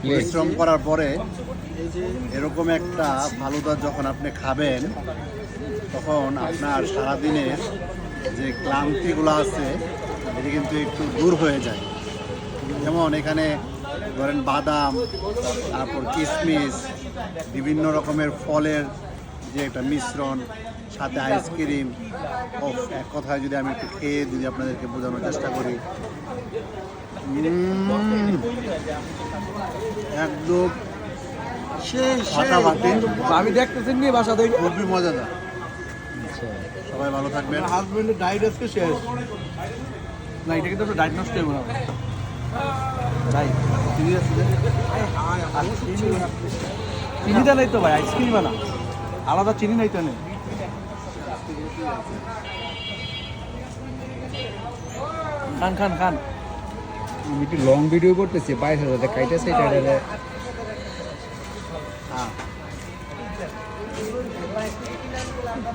পরিশ্রম করার পরে এরকম একটা ফালুদা যখন আপনি খাবেন তখন আপনার সারাদিনের যে ক্লান্তিগুলো আছে এটি কিন্তু একটু দূর হয়ে যায়। যেমন এখানে ধরেন বাদাম, তারপর কিশমিশ, বিভিন্ন রকমের ফলের যে একটা মিশ্রণ, সাথে আইসক্রিম। ও এক কথায় যদি আমি একটু খেয়ে যদি আপনাদেরকে বোঝানোর চেষ্টা করি, একদম ফাটাফাটি, আমি দেখতেছেন নিয়ে বাসা থেকে খুবই মজাদার। সবাই ভালো থাকবেন। হাজবেন্ডের ডায়েট আজকে শেষ না, এটা কিন্তু ডায়েট নষ্ট হবে না ভাই। চিনিটা নাই তো ভাই, আইসক্রিম না আলাদা চিনি নাই তো নেই। খান খান খান। আমি একটু লং ভিডিও করতেছি, 22,000 কাইটাছে এটা।